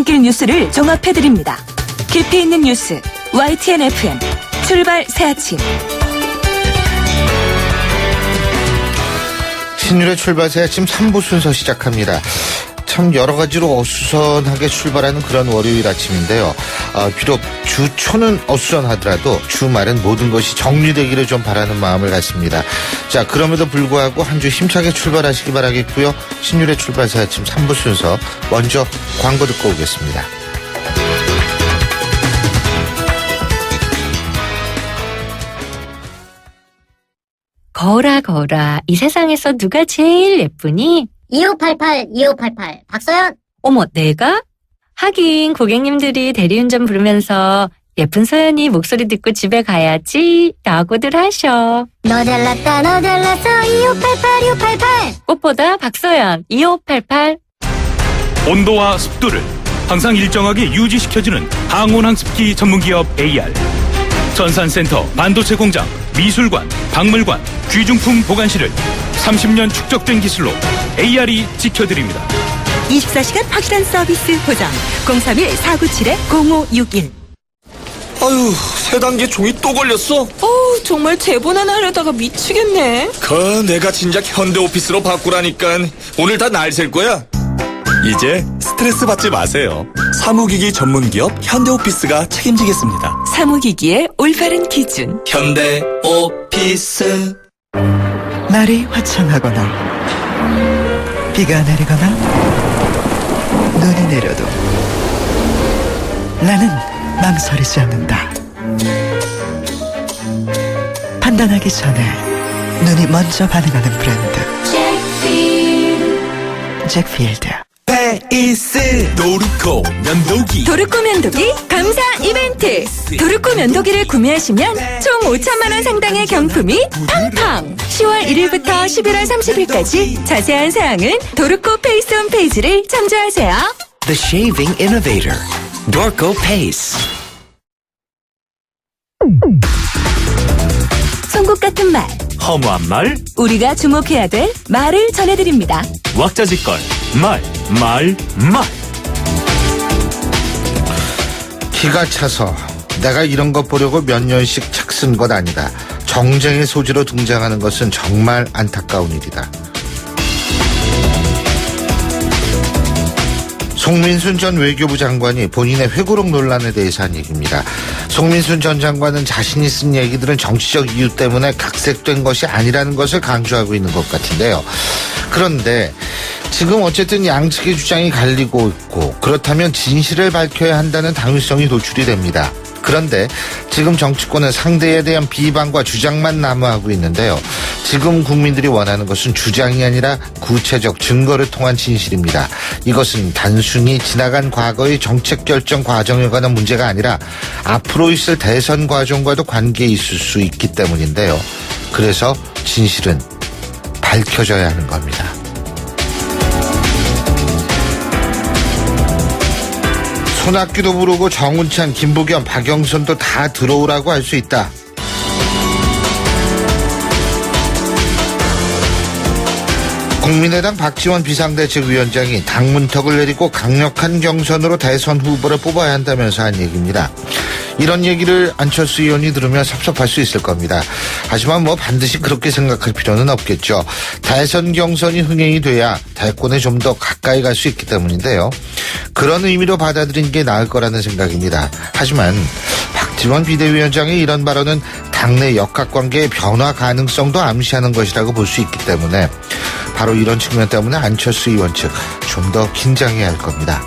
출근길 뉴스를 종합해드립니다. 깊이 있는 뉴스 YTN FM 출발 새 아침. 신율의 출발 새 아침 3부 순서 시작합니다. 참 여러 가지로 어수선하게 출발하는 그런 월요일 아침인데요. 비록 주 초는 어수선하더라도 주말은 모든 것이 정리되기를 좀 바라는 마음을 갖습니다. 자, 그럼에도 불구하고 한 주 힘차게 출발하시기 바라겠고요. 신율의 출발 새 아침 3부 순서 먼저 광고 듣고 오겠습니다. 거울아 거울아, 이 세상에서 누가 제일 예쁘니? 2588 박서연. 어머, 내가? 하긴 고객님들이 대리운전 부르면서 예쁜 서연이 목소리 듣고 집에 가야지 라고들 하셔. 너 잘났다 너 잘났어 2588 꽃보다 박서연 2588. 온도와 습도를 항상 일정하게 유지시켜주는 항온항습기 전문기업 AR. 전산센터, 반도체 공장, 미술관, 박물관, 귀중품 보관실을 30년 축적된 기술로 AR이 지켜드립니다. 24시간 확실한 서비스 보장 031-497-0561. 아유, 세 단계 종이 또 걸렸어? 정말 제보나 하려다가 미치겠네. 내가 진작 현대오피스로 바꾸라니까. 오늘 다 날 셀 거야. 이제 스트레스 받지 마세요. 사무기기 전문기업 현대오피스가 책임지겠습니다. 사무기기의 올바른 기준 현대오피스. 날이 화창하거나 비가 내리거나 눈이 내려도 나는 망설이지 않는다. 판단하기 전에 눈이 먼저 반응하는 브랜드 잭필드. 페이스 도르코 면도기. 도르코 면도기 감사 이벤트. 도르코 면도기를 구매하시면 총 5천만 원 상당의 경품이 팡팡. 10월 1일부터 11월 30일까지 자세한 사항은 도르코 페이스 홈페이지를 참조하세요. The Shaving Innovator, Dorco Pace. 송곳 같은 말, 허무한 말, 우리가 주목해야 될 말을 전해드립니다. 왁자지껄, 말. 기가 차서 내가 이런 것 보려고 몇 년씩 책 쓴 것 아니다. 정쟁의 소지로 등장하는 것은 정말 안타까운 일이다. 송민순 전 외교부 장관이 본인의 회고록 논란에 대해서 한 얘기입니다. 송민순 전 장관은 자신이 쓴 얘기들은 정치적 이유 때문에 각색된 것이 아니라는 것을 강조하고 있는 것 같은데요. 그런데 지금 어쨌든 양측의 주장이 갈리고 있고 그렇다면 진실을 밝혀야 한다는 당위성이 도출이 됩니다. 그런데 지금 정치권은 상대에 대한 비방과 주장만 난무하고 있는데요. 지금 국민들이 원하는 것은 주장이 아니라 구체적 증거를 통한 진실입니다. 이것은 단순히 지나간 과거의 정책 결정 과정에 관한 문제가 아니라 앞으로 있을 대선 과정과도 관계에 있을 수 있기 때문인데요. 그래서 진실은 밝혀져야 하는 겁니다. 손학규도 부르고 정운찬, 김부겸, 박영선도 다 들어오라고 할 수 있다. 국민의당 박지원 비상대책위원장이 당문턱을 내리고 강력한 경선으로 대선 후보를 뽑아야 한다면서 한 얘기입니다. 이런 얘기를 안철수 의원이 들으면 섭섭할 수 있을 겁니다. 하지만 반드시 그렇게 생각할 필요는 없겠죠. 대선 경선이 흥행이 돼야 대권에 좀 더 가까이 갈 수 있기 때문인데요. 그런 의미로 받아들인 게 나을 거라는 생각입니다. 하지만 박지원 비대위원장의 이런 발언은 당내 역학관계의 변화 가능성도 암시하는 것이라고 볼 수 있기 때문에 바로 이런 측면 때문에 안철수 의원 측 좀 더 긴장해야 할 겁니다.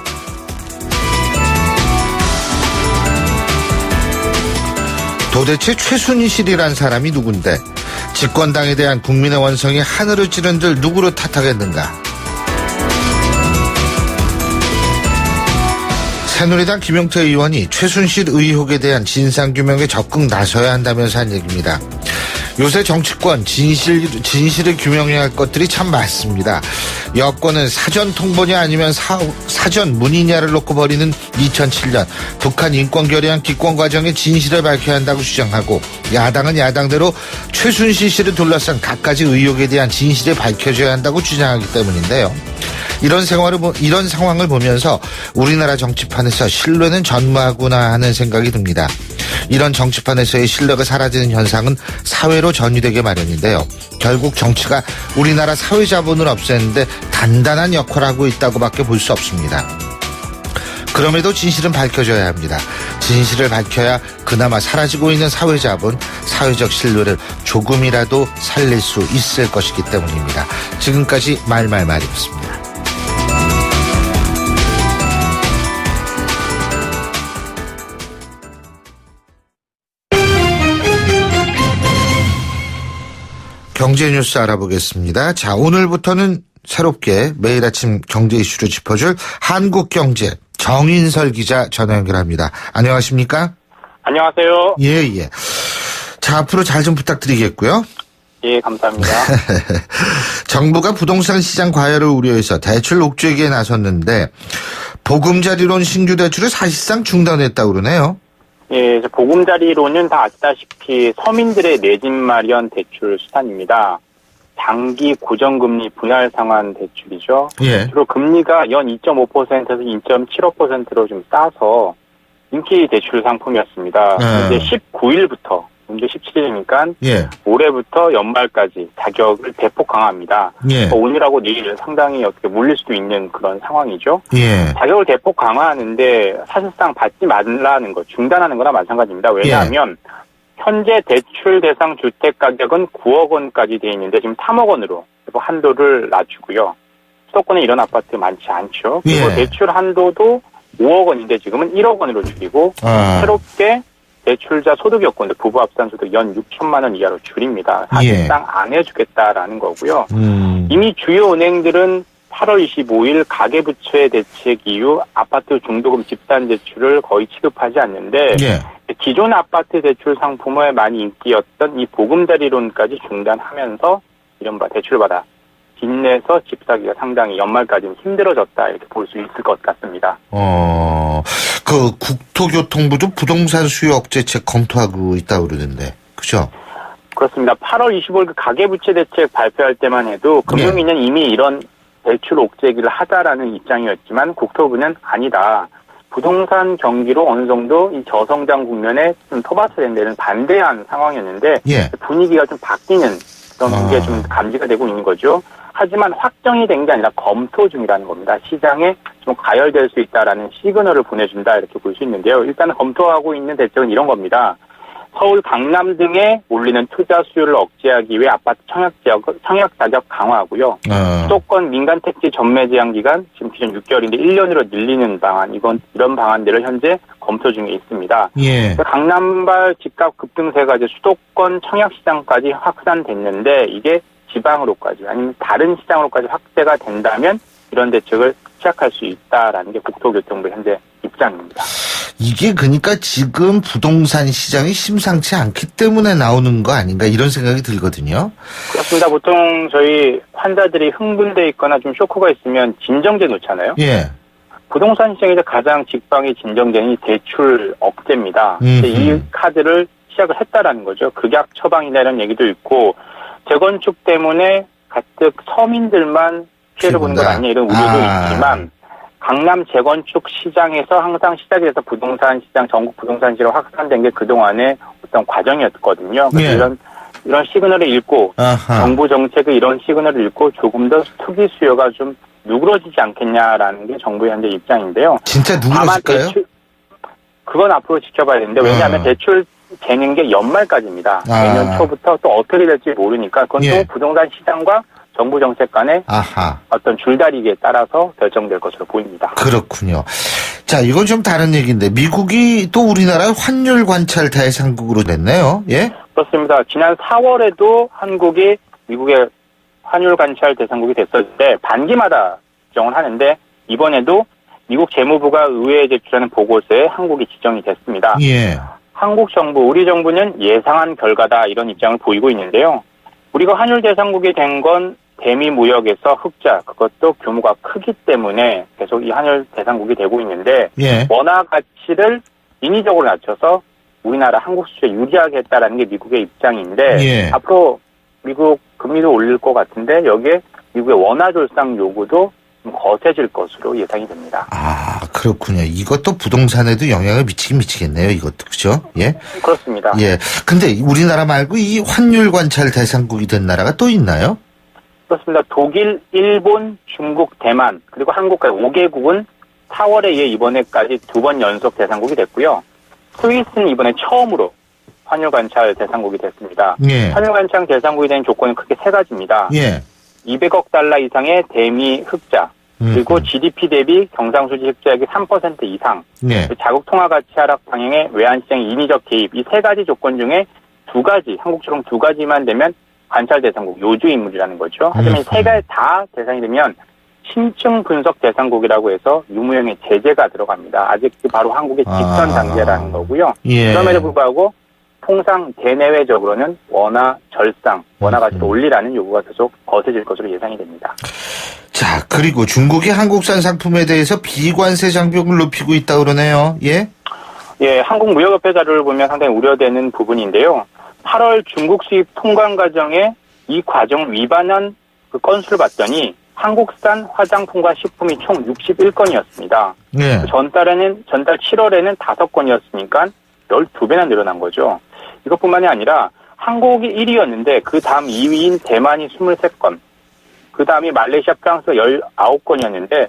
도대체 최순실이란 사람이 누군데 집권당에 대한 국민의 원성이 하늘을 찌른들 누구로 탓하겠는가. 새누리당 김용태 의원이 최순실 의혹에 대한 진상규명에 적극 나서야 한다면서 한 얘기입니다. 요새 정치권 진실을 규명해야 할 것들이 참 많습니다. 여권은 사전 통보냐 아니면 사전 문의냐를 놓고 벌이는 2007년 북한 인권 결의안 기권 과정의 진실을 밝혀야 한다고 주장하고, 야당은 야당대로 최순실 씨를 둘러싼 갖가지 의혹에 대한 진실이 밝혀져야 한다고 주장하기 때문인데요. 이런 상황을 보면서 우리나라 정치판에서 신뢰는 전무하구나 하는 생각이 듭니다. 이런 정치판에서의 신뢰가 사라지는 현상은 사회로 전이되게 마련인데요. 결국 정치가 우리나라 사회자본을 없애는데 단단한 역할을 하고 있다고밖에 볼 수 없습니다. 그럼에도 진실은 밝혀져야 합니다. 진실을 밝혀야 그나마 사라지고 있는 사회자본, 사회적 신뢰를 조금이라도 살릴 수 있을 것이기 때문입니다. 지금까지 말이었습니다. 경제 뉴스 알아보겠습니다. 자, 오늘부터는 새롭게 매일 아침 경제 이슈를 짚어줄 한국경제 정인설 기자 전화 연결합니다. 안녕하십니까? 안녕하세요. 예. 자, 앞으로 잘 좀 부탁드리겠고요. 예, 감사합니다. 정부가 부동산 시장 과열을 우려해서 대출 옥죄기에 나섰는데 보금자리론 신규 대출을 사실상 중단했다고 그러네요. 예, 보금자리론은 다 아시다시피 서민들의 내 집 마련 대출 수단입니다. 장기 고정금리 분할 상환 대출이죠. 예. 주로 금리가 연 2.5%에서 2.75%로 좀 싸서 인기 대출 상품이었습니다. 이제 19일부터 문제 17일이니까 예. 올해부터 연말까지 자격을 대폭 강화합니다. 예. 오늘하고 내일 상당히 어떻게 몰릴 수도 있는 그런 상황이죠. 예. 자격을 대폭 강화하는데 사실상 받지 말라는 것, 중단하는 거나 마찬가지입니다. 왜냐하면 현재 대출 대상 주택 가격은 9억 원까지 돼 있는데 지금 3억 원으로 한도를 낮추고요. 수도권에 이런 아파트 많지 않죠. 그리고 예. 대출 한도도 5억 원인데 지금은 1억 원으로 줄이고 새롭게 대출자 소득 요건도 부부 합산 소득 연 6천만 원 이하로 줄입니다. 사실상 안 해주겠다라는 거고요. 이미 주요 은행들은 8월 25일 가계부채 대책 이후 아파트 중도금 집단 대출을 거의 취급하지 않는데 기존 아파트 대출 상품에 많이 인기였던 이 보금자리론까지 중단하면서 이른바 대출받아 빚내서 집 사기가 상당히 연말까지는 힘들어졌다 이렇게 볼 수 있을 것 같습니다. 그 국토교통부도 부동산 수요 억제책 검토하고 있다고 그러는데, 그죠? 그렇습니다. 8월 25일 그 가계부채 대책 발표할 때만 해도 금융위는 이미 이런 대출 옥죄기를 하자라는 입장이었지만 국토부는 아니다. 부동산 경기로 어느 정도 이 저성장 국면에 좀 토받쳐낸 데는 반대한 상황이었는데 분위기가 좀 바뀌는 그런 게 좀 감지가 되고 있는 거죠. 하지만 확정이 된 게 아니라 검토 중이라는 겁니다. 시장에 좀 가열될 수 있다라는 시그널을 보내준다 이렇게 볼 수 있는데요. 일단 검토하고 있는 대책은 이런 겁니다. 서울, 강남 등에 몰리는 투자 수요를 억제하기 위해 아파트 청약 자격 강화하고요. 수도권 민간 택지 전매 제한 기간 지금 기존 6개월인데 1년으로 늘리는 방안, 이런 방안들을 현재 검토 중에 있습니다. 강남발 집값 급등세가 이제 수도권 청약 시장까지 확산됐는데 이게 지방으로까지 아니면 다른 시장으로까지 확대가 된다면 이런 대책을 시작할 수 있다라는 게 국토교통부 현재 입장입니다. 이게 그러니까 지금 부동산 시장이 심상치 않기 때문에 나오는 거 아닌가 이런 생각이 들거든요. 그렇습니다. 보통 저희 환자들이 흥분돼 있거나 좀 쇼크가 있으면 진정제 놓잖아요. 부동산 시장에서 가장 직방이 진정제는 대출 억제입니다. 이 카드를 시작을 했다라는 거죠. 극약 처방이나 이런 얘기도 있고 재건축 때문에 가뜩 서민들만 피해를 보는 건 아니냐 이런 우려도 있지만 강남 재건축 시장에서 항상 시작이 돼서 부동산 시장, 전국 부동산 시장 확산된 게 그동안의 어떤 과정이었거든요. 그래서 이런 시그널을 읽고 정부 정책의 이런 시그널을 읽고 조금 더 투기 수요가 좀 누그러지지 않겠냐라는 게 정부의 현재 입장인데요. 진짜 누그러질까요? 그건 앞으로 지켜봐야 되는데 왜냐하면 대출 되는 게 연말까지입니다. 내년 초부터 또 어떻게 될지 모르니까 그건 또 부동산 시장과 정부 정책 간의 어떤 줄다리기에 따라서 결정될 것으로 보입니다. 그렇군요. 자, 이건 좀 다른 얘기인데 미국이 또 우리나라 환율 관찰 대상국으로 됐네요. 그렇습니다. 지난 4월에도 한국이 미국의 환율 관찰 대상국이 됐었는데 반기마다 지정을 하는데 이번에도 미국 재무부가 의회에 제출하는 보고서에 한국이 지정이 됐습니다. 한국 정부, 우리 정부는 예상한 결과다 이런 입장을 보이고 있는데요. 우리가 환율 대상국이 된 건 대미 무역에서 흑자, 그것도 규모가 크기 때문에 계속 이 환율 대상국이 되고 있는데 원화 가치를 인위적으로 낮춰서 우리나라 한국 수출에 유리하게 했다라는 게 미국의 입장인데 앞으로 미국 금리도 올릴 것 같은데 여기에 미국의 원화 졸상 요구도 좀 거세질 것으로 예상이 됩니다. 아, 그렇군요. 이것도 부동산에도 영향을 미치긴 미치겠네요. 이것도, 그죠? 예. 그렇습니다. 예. 근데 우리나라 말고 이 환율 관찰 대상국이 된 나라가 또 있나요? 그렇습니다. 독일, 일본, 중국, 대만 그리고 한국까지 5개국은 4월에 이어 이번에까지 2번 연속 대상국이 됐고요. 스위스는 이번에 처음으로 환율 관찰 대상국이 됐습니다. 예. 환율 관찰 대상국이 된 조건은 크게 3가지입니다. 예. 200억 달러 이상의 대미 흑자, 그리고 GDP 대비 경상수지 흑자액이 3% 이상, 예. 자국 통화 가치 하락 방향의 외환시장 인위적 개입, 이 3가지 조건 중에 2가지, 한국처럼 2가지만 되면 관찰 대상국, 요주 인물이라는 거죠. 하지만 이 3가지 다 대상이 되면 심층 분석 대상국이라고 해서 유무형의 제재가 들어갑니다. 아직 바로 한국의 직전 단계라는 거고요. 예. 그럼에도 불구하고 통상 대내외적으로는 원화 절상, 원화 가치를 올리라는 요구가 계속 거세질 것으로 예상이 됩니다. 자, 그리고 중국이 한국산 상품에 대해서 비관세 장벽을 높이고 있다 그러네요. 예? 예, 한국무역협회 자료를 보면 상당히 우려되는 부분인데요. 8월 중국 수입 통관 과정에 이 과정을 위반한 그 건수를 봤더니 한국산 화장품과 식품이 총 61건이었습니다. 예. 전달 7월에는 5건이었으니까 12배나 늘어난 거죠. 이것뿐만이 아니라 한국이 1위였는데 그 다음 2위인 대만이 23건, 그 다음이 말레이시아, 프랑스가 19건이었는데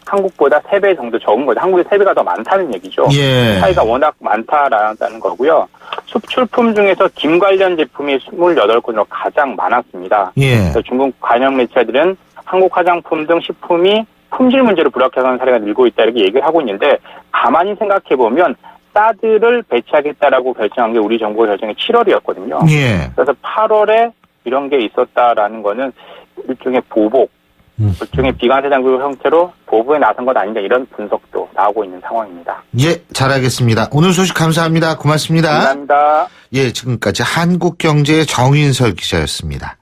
한국보다 3배 정도 적은 거죠. 한국이 3배가 더 많다는 얘기죠. 예. 차이가 워낙 많다라는 거고요. 수출품 중에서 김 관련 제품이 28건으로 가장 많았습니다. 예. 그래서 중국 관영 매체들은 한국 화장품 등 식품이 품질 문제로 불합격하는 사례가 늘고 있다 이렇게 얘기를 하고 있는데 가만히 생각해보면 사드를 배치하겠다라고 결정한 게 우리 정부가 결정이 7월이었거든요. 예. 그래서 8월에 이런 게 있었다라는 거는 일종의 보복, 일종의 비관세 장벽 형태로 보복에 나선 것 아닌가 이런 분석도 나오고 있는 상황입니다. 예, 잘 알겠습니다. 오늘 소식 감사합니다. 고맙습니다. 감사합니다. 예, 지금까지 한국경제의 정인설 기자였습니다.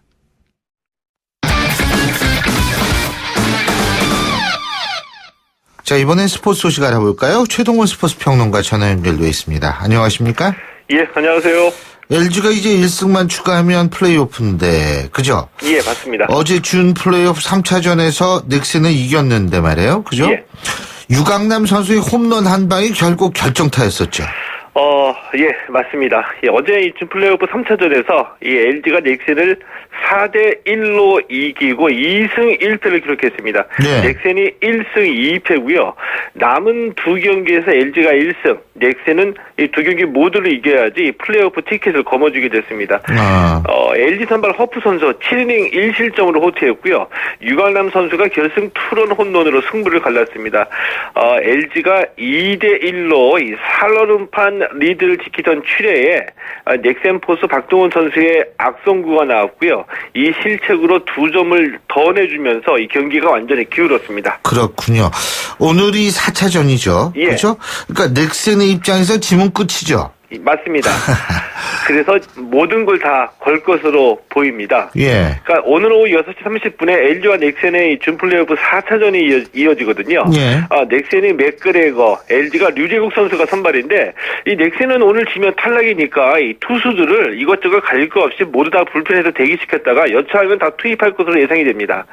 자, 이번엔 스포츠 소식 알아볼까요? 최동원 스포츠 평론가 전화 연결돼 있습니다. 안녕하십니까? 예, 안녕하세요. LG가 이제 1승만 추가하면 플레이오프인데, 그죠? 예, 맞습니다. 어제 준 플레이오프 3차전에서 넥센을 이겼는데 말이에요. 그죠? 예. 유강남 선수의 홈런 한 방이 결국 결정타였었죠. 예, 맞습니다. 예, 어제 이 준 플레이오프 3차전에서 이 LG가 넥센을 4대1로 이기고 2승 1패를 기록했습니다. 네. 넥센이 1승 2패고요. 남은 두 경기에서 LG가 1승, 넥센은 이 두 경기 모두를 이겨야지 플레이오프 티켓을 거머쥐게 됐습니다. LG 선발 허프 선수 7이닝 1실점으로 호투했고요. 유강남 선수가 결승 투런 홈런으로 승부를 갈랐습니다. LG가 2대1로 이 살얼음판 리드를 지키던 7회에 넥센 포수 박동원 선수의 악성구가 나왔고요. 이 실책으로 2점을 더 내주면서 이 경기가 완전히 기울었습니다. 그렇군요. 오늘이 4차전이죠. 예. 그렇죠? 그러니까 넥센의 입장에서 지면 끝이죠. 맞습니다. 그래서 모든 걸 다 걸 것으로 보입니다. 예. 그러니까 오늘 오후 6시 30분에 LG와 넥센의 준 플레이오프 4차전이 이어지거든요. 예. 넥센이 맥그레거, LG가 류재국 선수가 선발인데 이 넥센은 오늘 지면 탈락이니까 이 투수들을 이것저것 가릴 거 없이 모두 다 불펜에서 대기시켰다가 여차하면 다 투입할 것으로 예상이 됩니다.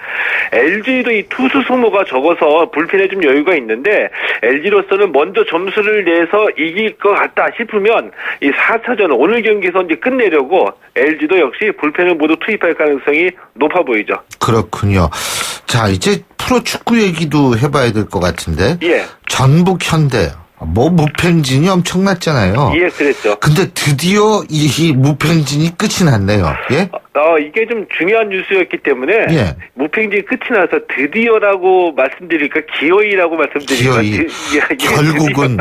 LG도 이 투수 소모가 적어서 불펜에 좀 여유가 있는데 LG로서는 먼저 점수를 내서 이길 것 같다 싶으면 이 4차전 오늘 경기에서 이제 끝내려고 LG도 역시 불펜을 모두 투입할 가능성이 높아 보이죠. 그렇군요. 자, 이제 프로축구 얘기도 해봐야 될 것 같은데. 예. 전북 현대. 무팽진이 엄청났잖아요. 예, 그랬죠. 근데 드디어 이 무팽진이 끝이 났네요. 예? 이게 좀 중요한 뉴스였기 때문에 예. 무팽진이 끝이 나서 드디어라고 말씀드릴까 기어이라고 말씀드릴까 기어이. 결국은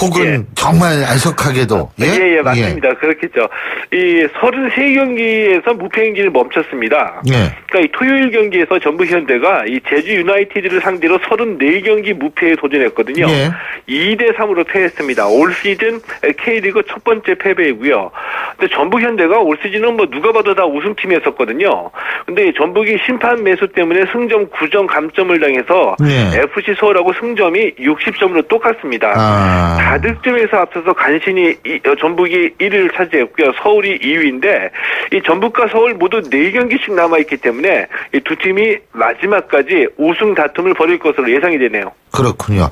혹은 예. 정말 안석하게도 예, 맞습니다. 그렇겠죠. 이 33경기에서 무팽진이 멈췄습니다. 예. 그러니까 이 토요일 경기에서 전북 현대가 이 제주 유나이티드를 상대로 34경기 무패에 도전했거든요. 예. 2대 3-5로 패했습니다. 올 시즌 K리그 첫 번째 패배이고요. 근데 전북 현대가 올 시즌은 뭐 누가 봐도 다 우승팀이었었거든요. 근데 전북이 심판 매수 때문에 승점 9점 감점을 당해서 FC 서울하고 승점이 60점으로 똑같습니다. 다득점에서 앞서서 간신히 전북이 1위를 차지했고요. 서울이 2위인데 이 전북과 서울 모두 4경기씩 남아있기 때문에 이 두 팀이 마지막까지 우승 다툼을 벌일 것으로 예상이 되네요. 그렇군요.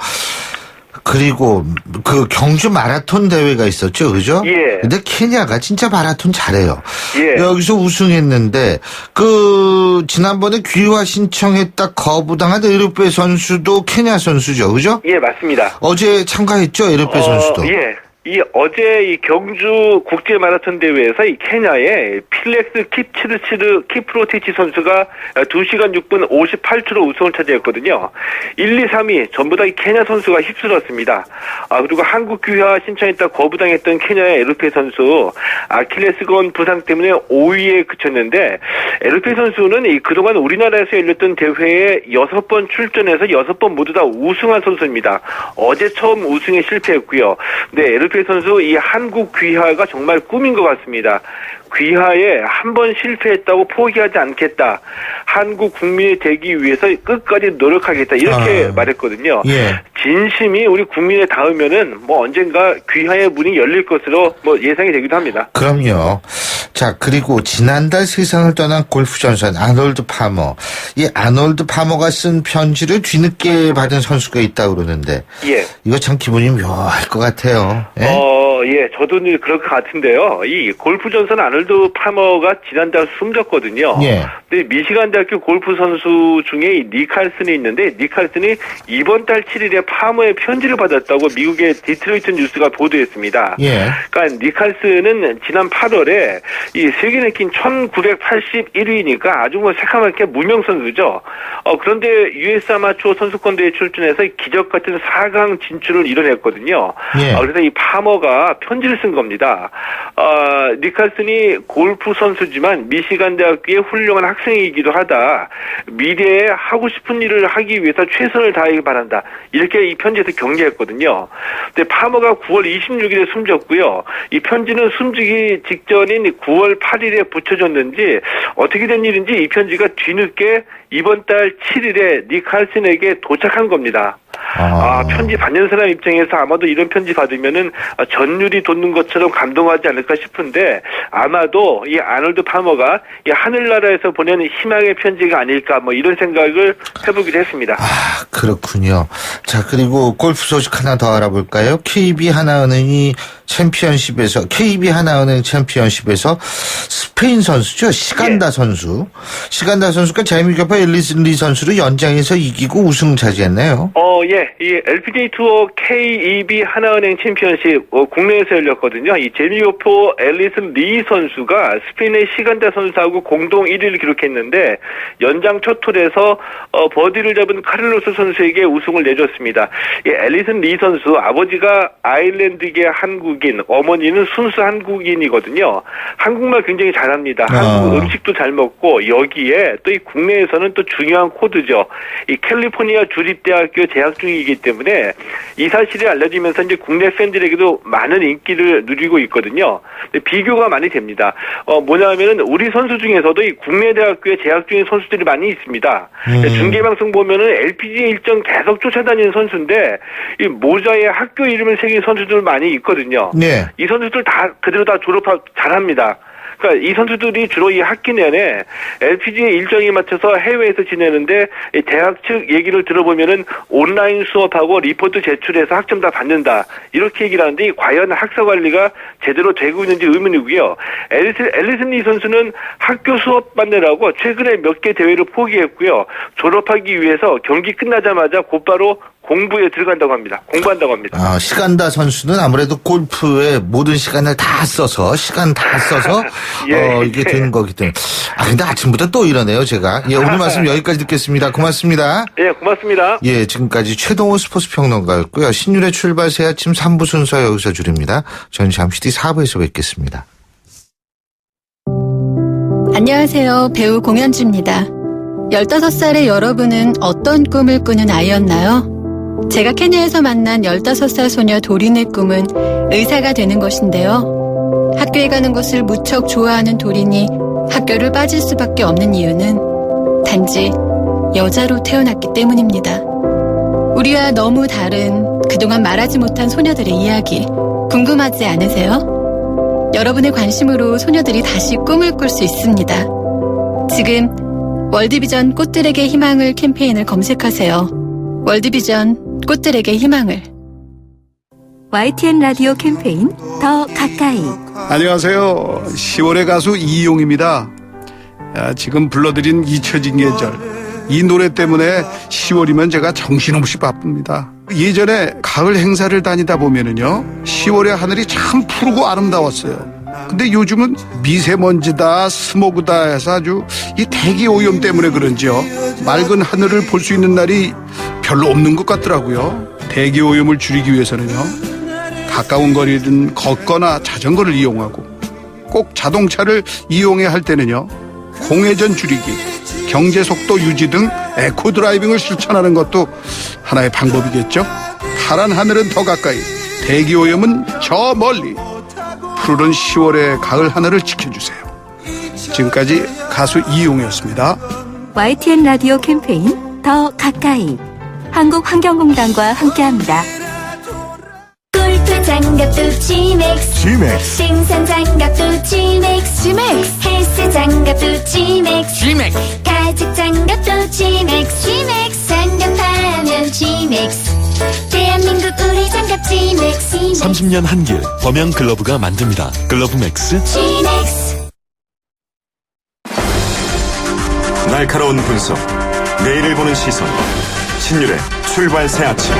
그리고 그 경주 마라톤 대회가 있었죠, 그죠? 예. 근데 케냐가 진짜 마라톤 잘해요. 예. 여기서 우승했는데 그 지난번에 귀화 신청했다 거부당한 에르페 선수도 케냐 선수죠, 그죠? 예, 맞습니다. 어제 참가했죠, 에르페 선수도. 예. 어제 이 경주 국제 마라톤 대회에서 이 케냐의 필렉스 키프로티치 선수가 2시간 6분 58초로 우승을 차지했거든요. 1, 2, 3위 전부 다 이 케냐 선수가 휩쓸었습니다. 그리고 한국 귀화 신청했다 거부당했던 케냐의 에르페 선수 아킬레스건 부상 때문에 5위에 그쳤는데 에르페 선수는 그동안 우리나라에서 열렸던 대회에 6번 출전해서 6번 모두 다 우승한 선수입니다. 어제 처음 우승에 실패했고요. 근데 에르페 선수 이 한국 귀화가 정말 꿈인 것 같습니다. 귀화에 한 번 실패했다고 포기하지 않겠다. 한국 국민이 되기 위해서 끝까지 노력하겠다. 이렇게 말했거든요. 예. 진심이 우리 국민에 닿으면은 뭐 언젠가 귀화의 문이 열릴 것으로 뭐 예상이 되기도 합니다. 그럼요. 자, 그리고 지난달 세상을 떠난 골프 전선 아놀드 파머. 이 아놀드 파머가 쓴 편지를 뒤늦게 받은 선수가 있다고 그러는데. 예. 이거 참 기분이 묘할 것 같아요. 예? 예, 저도 그럴 것 같은데요. 이 골프 전선 아놀드 파머가 지난달 숨졌거든요. 예. 근데 미시간 대학교 골프 선수 중에 이 니칼슨이 있는데 니칼슨이 이번 달 7일에 파머의 편지를 받았다고 미국의 디트로이트 뉴스가 보도했습니다. 예. 그러니까 니칼슨은 지난 8월에 이 세계 랭킹 1981위니까 아주 뭐 새카맣게 무명 선수죠. 그런데 US 아마추어 선수권 대회 출전해서 기적 같은 4강 진출을 이뤄냈거든요. 예. 그래서 이 파머가 편지를 쓴 겁니다. 니칼슨이 골프 선수지만 미시간 대학교의 훌륭한 학생이기도 하다. 미래에 하고 싶은 일을 하기 위해서 최선을 다하기 바란다. 이렇게 이 편지에서 격려했거든요. 근데 파머가 9월 26일에 숨졌고요. 이 편지는 숨지기 직전인 9월 8일에 붙여졌는지 어떻게 된 일인지 이 편지가 뒤늦게 이번 달 7일에 니칼슨에게 도착한 겁니다. 편지 받는 사람 입장에서 아마도 이런 편지 받으면은 전율이 돋는 것처럼 감동하지 않을까 싶은데 아마도 이 아놀드 파머가 이 하늘나라에서 보낸 희망의 편지가 아닐까 뭐 이런 생각을 해보기도 했습니다. 그렇군요. 자, 그리고 골프 소식 하나 더 알아볼까요? KB 하나은행 챔피언십에서 스페인 선수죠. 시간다 선수. 시간다 선수가 재미교파 앨리슨 리 선수를 연장해서 이기고 우승 차지했네요. 예. 이 LPGA 투어 KEB 하나은행 챔피언십 국내에서 열렸거든요. 이 제미오포 앨리슨 리 선수가 스페인의 시간다 선수하고 공동 1위를 기록했는데 연장 첫 홀에서 버디를 잡은 카를로스 선수에게 우승을 내줬습니다. 이 앨리슨 리 선수 아버지가 아일랜드계 한국인, 어머니는 순수 한국인이거든요. 한국말 굉장히 잘합니다. 한국 음식도 잘 먹고 여기에 또 이 국내에서는 또 중요한 코드죠. 이 캘리포니아 주립대학교 재학 중이기 때문에 이 사실이 알려지면서 이제 국내 팬들에게도 많은 인기를 누리고 있거든요. 근데 비교가 많이 됩니다. 뭐냐면은 우리 선수 중에서도 이 국내 대학교에 재학 중인 선수들이 많이 있습니다. 중계방송 보면은 LPGA 일정 계속 쫓아다니는 선수인데 이 모자에 학교 이름을 새긴 선수들 많이 있거든요. 네. 이 선수들 다 그대로 다 잘합니다. 그러니까 이 선수들이 주로 이 학기 내내 LPGA 일정에 맞춰서 해외에서 지내는데 대학 측 얘기를 들어보면은 온라인 수업하고 리포트 제출해서 학점 다 받는다. 이렇게 얘기를 하는데 과연 학사 관리가 제대로 되고 있는지 의문이고요. 앨리슨 리 선수는 학교 수업 받느라고 최근에 몇 개 대회를 포기했고요. 졸업하기 위해서 경기 끝나자마자 곧바로 공부에 들어간다고 합니다. 공부한다고 합니다. 시간다 선수는 아무래도 골프에 모든 시간을 다 써서 예. 이게 되는 거기 때문에. 근데 아침부터 또 이러네요, 제가. 예, 오늘 말씀 여기까지 듣겠습니다. 고맙습니다. 예, 고맙습니다. 예, 지금까지 최동호 스포츠 평론가였고요. 신율의 출발 새 아침 3부 순서 여기서 줄입니다. 저는 잠시 뒤 4부에서 뵙겠습니다. 안녕하세요. 배우 공연주입니다. 15살의 여러분은 어떤 꿈을 꾸는 아이였나요? 제가 케냐에서 만난 15살 소녀 도린의 꿈은 의사가 되는 것인데요. 학교에 가는 것을 무척 좋아하는 도린이 학교를 빠질 수밖에 없는 이유는 단지 여자로 태어났기 때문입니다. 우리와 너무 다른 그동안 말하지 못한 소녀들의 이야기 궁금하지 않으세요? 여러분의 관심으로 소녀들이 다시 꿈을 꿀 수 있습니다. 지금 월드비전 꽃들에게 희망을 캠페인을 검색하세요. 월드비전 꽃들에게 희망을. YTN 라디오 캠페인 더 가까이. 안녕하세요. 10월의 가수 이용입니다. 지금 불러드린 잊혀진 계절, 이 노래 때문에 10월이면 제가 정신없이 바쁩니다. 예전에 가을 행사를 다니다 보면은요, 10월의 하늘이 참 푸르고 아름다웠어요. 근데 요즘은 미세먼지다 스모그다 해서 아주 이 대기 오염 때문에 그런지요, 맑은 하늘을 볼 수 있는 날이 별로 없는 것 같더라고요. 대기 오염을 줄이기 위해서는요, 가까운 거리든 걷거나 자전거를 이용하고, 꼭 자동차를 이용해야 할 때는요, 공회전 줄이기, 경제 속도 유지 등 에코 드라이빙을 실천하는 것도 하나의 방법이겠죠. 파란 하늘은 더 가까이, 대기 오염은 저 멀리. 푸른 10월의 가을 하늘을 지켜주세요. 지금까지 가수 이용이었습니다. YTN 라디오 캠페인 더 가까이. 한국환경공단과 함께합니다. 골프 장갑도 G맥스 생산 장갑도 G맥스 헬스 장갑도 G맥스 가죽 장갑도 G맥스 장갑하면 G맥스 대한민국 우리 장갑 G맥스 30년 한길 범양 글러브가 만듭니다. 글러브맥스 G맥스. 날카로운 분석, 내일을 보는 시선, 신율의 출발 새 아침.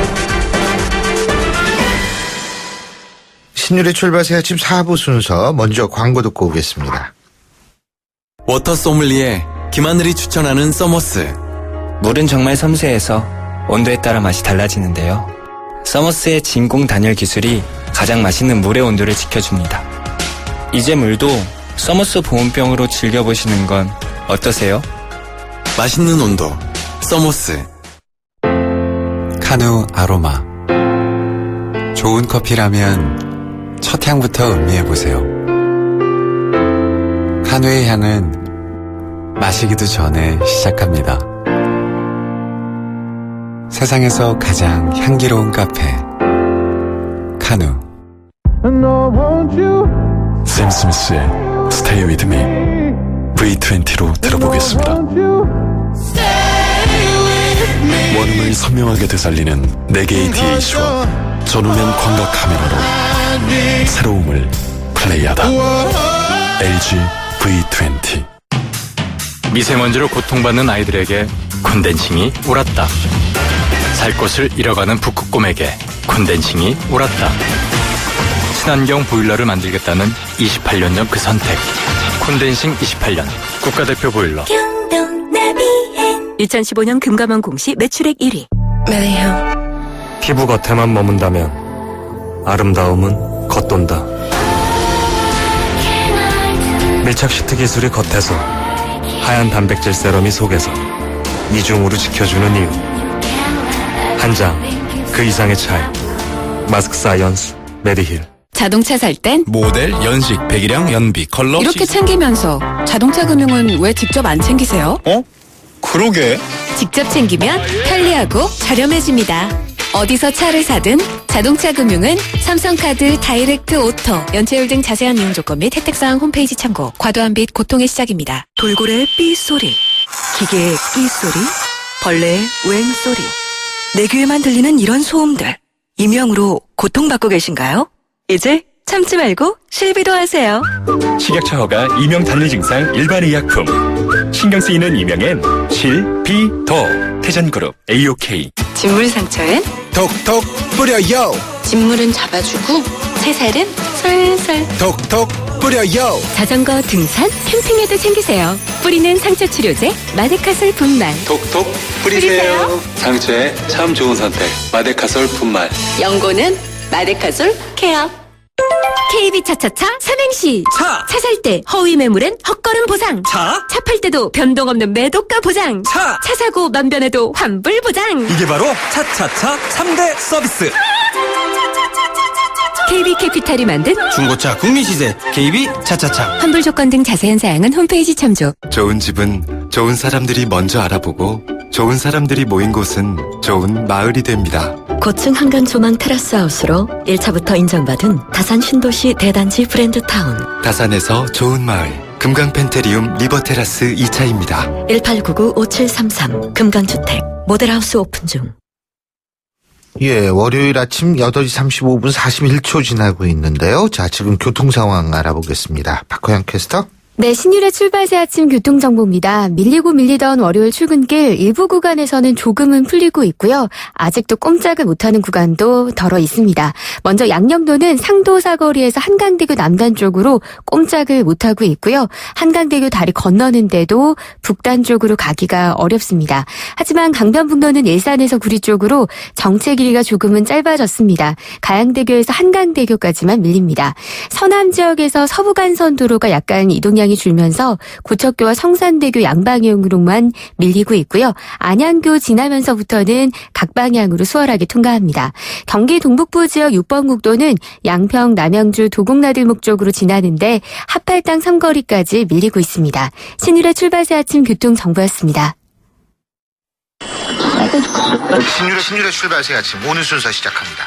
신율의 출발 새 아침 4부 순서, 먼저 광고 듣고 오겠습니다. 워터 소믈리에 김하늘이 추천하는 서머스. 물은 정말 섬세해서 온도에 따라 맛이 달라지는데요. 서머스의 진공 단열 기술이 가장 맛있는 물의 온도를 지켜줍니다. 이제 물도 서머스 보온병으로 즐겨보시는 건 어떠세요? 맛있는 온도 서머스. 카누 아로마. 좋은 커피라면 첫 향부터 음미해보세요. 카누의 향은 마시기도 전에 시작합니다. 세상에서 가장 향기로운 카페 카누. 샘 스미스의 Stay With Me V20로 들어보겠습니다. 원음을 선명하게 되살리는 4개의 DAC와 전후면 광각 카메라로 새로움을 플레이하다. LG V20. 미세먼지로 고통받는 아이들에게 콘덴싱이 옳았다. 살 곳을 잃어가는 북극곰에게 콘덴싱이 옳았다. 친환경 보일러를 만들겠다는 28년 전 그 선택. 콘덴싱 28년 국가대표 보일러. 2015년 금감원 공시 매출액 1위. 피부 겉에만 머문다면 아름다움은 겉돈다. 밀착 시트 기술이 겉에서, 하얀 단백질 세럼이 속에서 이중으로 지켜주는 이유. 한 장, 그 이상의 차이. 마스크 사이언스 메디힐. 자동차 살 땐 모델, 연식, 배기량, 연비, 컬러 이렇게 챙기면서 자동차 금융은 왜 직접 안 챙기세요? 그러게. 직접 챙기면 편리하고 저렴해집니다. 어디서 차를 사든 자동차 금융은 삼성카드 다이렉트 오토. 연체율 등 자세한 이용 조건 및 혜택사항 홈페이지 참고. 과도한 빚 고통의 시작입니다. 돌고래의 삐 소리, 기계의 끼 소리, 벌레의 웽 소리. 내 귀에만 들리는 이런 소음들. 이명으로 고통받고 계신가요? 이제 참지 말고 실비도 하세요. 식약처 허가 이명 단리 증상 일반 의약품. 신경 쓰이는 이명엔 실비도. 태전그룹 AOK. 진물 상처엔 톡톡 뿌려요. 진물은 잡아주고 새살은 솔솔. 톡톡 뿌려요. 자전거, 등산, 캠핑에도 챙기세요. 뿌리는 상처 치료제 마데카솔 분말. 톡톡 뿌리세요. 상처에 참 좋은 선택 마데카솔 분말. 연고는 마데카솔 케어. KB 차차차 삼행시. 차 살 때 허위 매물엔 헛걸음 보상. 차 팔 때도 변동 없는 매도가 보장. 차 사고 만변에도 환불 보장. 이게 바로 차차차 3대 서비스. KB캐피탈이 만든 중고차 국민시세 KB 차차차. 환불 조건 등 자세한 사항은 홈페이지 참조. 좋은 집은 좋은 사람들이 먼저 알아보고 좋은 사람들이 모인 곳은 좋은 마을이 됩니다. 고층 한강 조망 테라스 하우스로 1차부터 인정받은 다산 신도시 대단지 브랜드타운. 다산에서 좋은 마을 금강펜테리움 리버테라스 2차입니다. 1899-5733 금강주택 모델하우스 오픈 중. 예, 월요일 아침 8시 35분 41초 지나고 있는데요. 자, 지금 교통 상황 알아보겠습니다. 박호영 캐스터. 네, 신율의 출발새 아침 교통정보입니다. 밀리고 밀리던 월요일 출근길 일부 구간에서는 조금은 풀리고 있고요. 아직도 꼼짝을 못하는 구간도 덜어 있습니다. 먼저 양녕도는 상도 사거리에서 한강대교 남단 쪽으로 꼼짝을 못하고 있고요. 한강대교 다리 건너는데도 북단 쪽으로 가기가 어렵습니다. 하지만 강변북로는 일산에서 구리 쪽으로 정체 길이가 조금은 짧아졌습니다. 가양대교에서 한강대교까지만 밀립니다. 서남 지역에서 서부간선도로가 약간 이동량이 줄면서 고척교와 성산대교 양방향으로만 밀리고 있고요. 안양교 지나면서부터는 각 방향으로 수월하게 통과합니다. 경기 동북부 지역 6번 국도는 양평, 남양주, 도곡나들목 쪽으로 지나는데 합팔당 삼거리까지 밀리고 있습니다. 신율의 출발새 아침 교통정보였습니다. 신율의 출발새 아침 오늘 순서 시작합니다.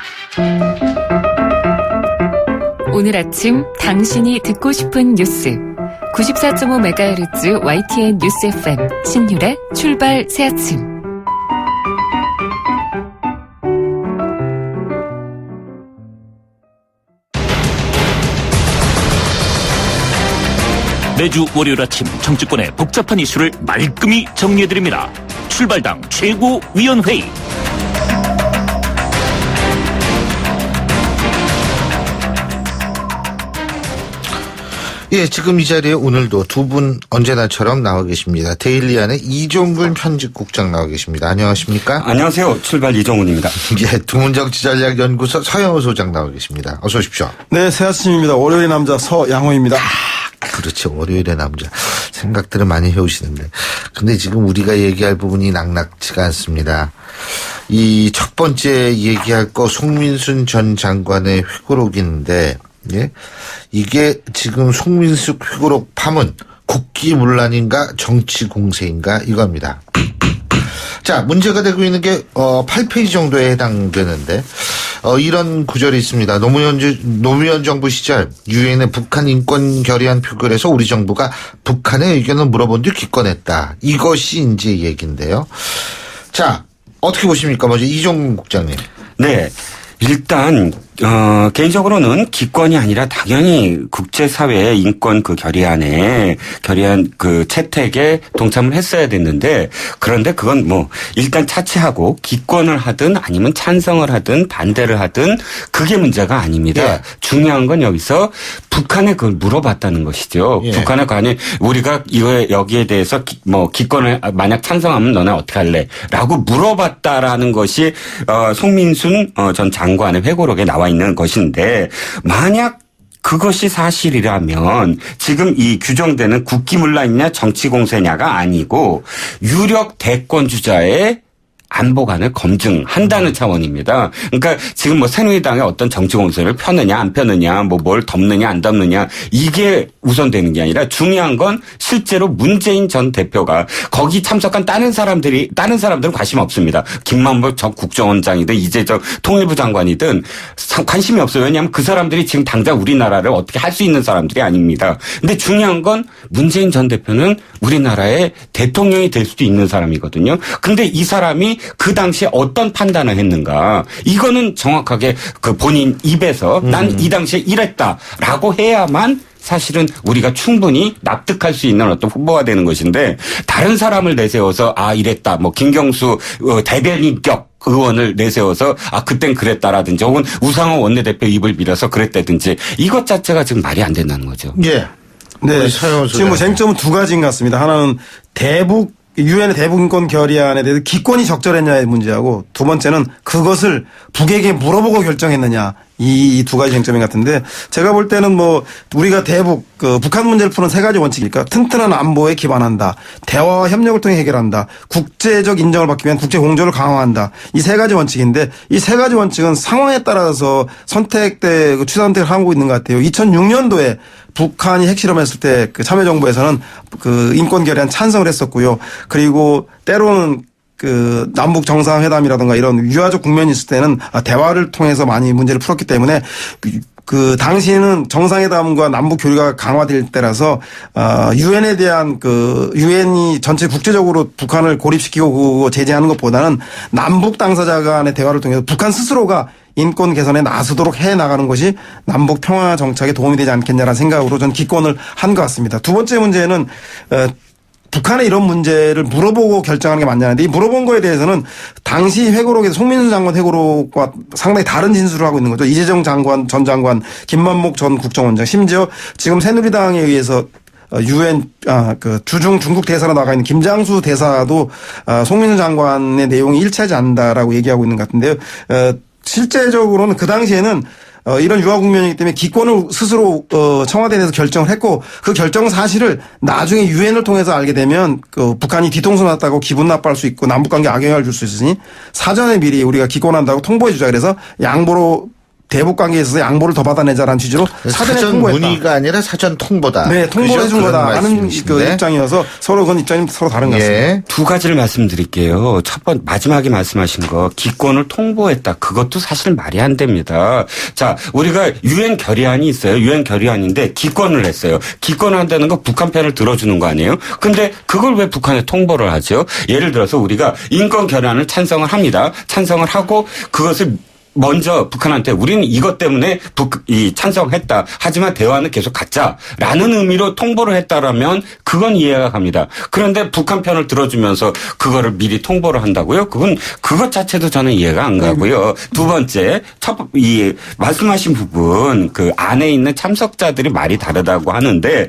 오늘 아침 당신이 듣고 싶은 뉴스 94.5MHz YTN 뉴스 FM 신율의 출발 새 아침. 매주 월요일 아침 정치권의 복잡한 이슈를 말끔히 정리해드립니다. 출발당 최고위원회의. 예, 지금 이 자리에 오늘도 두 분 언제나처럼 나와 계십니다. 데일리안의 이종근 편집국장 나와 계십니다. 안녕하십니까? 안녕하세요. 출발 이종훈입니다. 예, 두문정치전략연구소 서영호 소장 나와 계십니다. 어서 오십시오. 네, 새 아침입니다. 월요일의 남자 서양호입니다. 그렇죠. 월요일의 남자. 생각들을 많이 해오시는데. 근데 지금 우리가 얘기할 부분이 낙낙지가 않습니다. 이 첫 번째 얘기할 거 송민순 전 장관의 회고록인데, 예? 이게 지금 송민숙 회고록 파문 국기문란인가 정치 공세인가 이겁니다. 자, 문제가 되고 있는 게 8페이지 정도에 해당되는데 이런 구절이 있습니다. 노무현 정부 시절 유엔의 북한 인권 결의안 표결에서 우리 정부가 북한의 의견을 물어본 뒤 기권했다. 이것이 이제 얘기인데요. 자, 어떻게 보십니까? 먼저 이종근 국장님. 네. 일단 개인적으로는 기권이 아니라 당연히 국제사회의 인권 그 결의안 그 채택에 동참을 했어야 됐는데, 그런데 그건 뭐 일단 차치하고 기권을 하든 아니면 찬성을 하든 반대를 하든 그게 문제가 아닙니다. 예. 중요한 건 여기서 북한에 그걸 물어봤다는 것이죠. 예. 북한에 관해 우리가 여기에 대해서 기권을 만약 찬성하면 너네 어떻게 할래? 라고 물어봤다라는 것이 송민순 전 장관의 회고록에 나와 있는 것인데, 만약 그것이 사실이라면 지금 이 규정되는 국기문란이냐 정치공세냐가 아니고 유력 대권주자의 안보관을 검증한다는 차원입니다. 그러니까 지금 뭐 새누리당의 어떤 정치 공세를 펴느냐 안 펴느냐, 뭐 뭘 덮느냐 안 덮느냐, 이게 우선되는 게 아니라 중요한 건 실제로 문재인 전 대표가 거기 참석한 다른 사람들은 관심 없습니다. 김만복 전 국정원장이든 이재정 통일부 장관이든 관심이 없어요. 왜냐하면 그 사람들이 지금 당장 우리나라를 어떻게 할 수 있는 사람들이 아닙니다. 근데 중요한 건 문재인 전 대표는 우리나라의 대통령이 될 수도 있는 사람이거든요. 근데 이 사람이 그 당시에 어떤 판단을 했는가, 이거는 정확하게 그 본인 입에서 난 이 당시에 이랬다라고 해야만 사실은 우리가 충분히 납득할 수 있는 어떤 후보가 되는 것인데, 다른 사람을 내세워서 이랬다, 뭐 김경수 대변인격 의원을 내세워서 그땐 그랬다라든지, 혹은 우상호 원내대표 입을 빌어서 그랬다든지, 이것 자체가 지금 말이 안 된다는 거죠. 예. 네. 지금 뭐 쟁점은 두 가지인 것 같습니다. 하나는 유엔의 대북인권 결의안에 대해서 기권이 적절했냐의 문제하고, 두 번째는 그것을 북에게 물어보고 결정했느냐, 이 두 가지 쟁점인 것 같은데 제가 볼 때는 뭐 우리가 대북 북한 문제를 푸는 세 가지 원칙이니까 튼튼한 안보에 기반한다. 대화와 협력을 통해 해결한다. 국제적 인정을 받기 위한 국제 공조를 강화한다. 이 세 가지 원칙인데 이 세 가지 원칙은 상황에 따라서 선택대 취사선택을 하고 있는 것 같아요. 2006년도에 북한이 핵실험했을 때 그 참여정부에서는 그 인권 결의안 찬성을 했었고요. 그리고 때로는 그 남북 정상회담이라든가 이런 유화적 국면이 있을 때는 대화를 통해서 많이 문제를 풀었기 때문에 그 당시에는 정상회담과 남북 교류가 강화될 때라서 유엔에 대한 그 유엔이 전체 국제적으로 북한을 고립시키고 제재하는 것보다는 남북 당사자 간의 대화를 통해서 북한 스스로가 인권 개선에 나서도록 해 나가는 것이 남북 평화 정착에 도움이 되지 않겠냐라는 생각으로 저는 기권을 한 것 같습니다. 두 번째 문제는 북한에 이런 문제를 물어보고 결정하는 게 맞냐는데 이 물어본 거에 대해서는 당시 회고록에서 송민순 장관 회고록과 상당히 다른 진술을 하고 있는 거죠. 이재정 장관, 전 장관, 김만복 전 국정원장, 심지어 지금 새누리당에 의해서 유엔 그 주중 중국 대사로 나가 있는 김장수 대사도 송민순 장관의 내용이 일치하지 않는다라고 얘기하고 있는 것 같은데요. 실제적으로는 그 당시에는 이런 유화 국면이기 때문에 기권을 스스로 청와대에 대해서 결정을 했고 그 결정 사실을 나중에 유엔을 통해서 알게 되면 그 북한이 뒤통수 났다고 기분 나빠할 수 있고 남북관계 악영향을 줄 수 있으니 사전에 미리 우리가 기권한다고 통보해 주자. 그래서 양보로 대북 관계에 있어서 양보를 더 받아내자라는 취지로 사전에 통보했다. 문의가 아니라 사전 통보다. 네, 통보해 준 거다라는 그 입장이어서 서로 그건 입장이 서로 다른 것 같습니다. 두 가지를 말씀드릴게요. 첫 번째 마지막에 말씀하신 거 기권을 통보했다. 그것도 사실 말이 안 됩니다. 자, 우리가 유엔 결의안이 있어요. 유엔 결의안인데 기권을 했어요. 기권한다는 거 북한 편을 들어주는 거 아니에요? 근데 그걸 왜 북한에 통보를 하죠? 예를 들어서 우리가 인권 결의안을 찬성을 합니다. 찬성을 하고 그것을 먼저 북한한테 우리는 이것 때문에 찬성했다. 하지만 대화는 계속 갖자라는 의미로 통보를 했다라면 그건 이해가 갑니다. 그런데 북한 편을 들어주면서 그거를 미리 통보를 한다고요? 그것 자체도 저는 이해가 안 가고요. 두 번째, 말씀하신 부분 그 안에 있는 참석자들이 말이 다르다고 하는데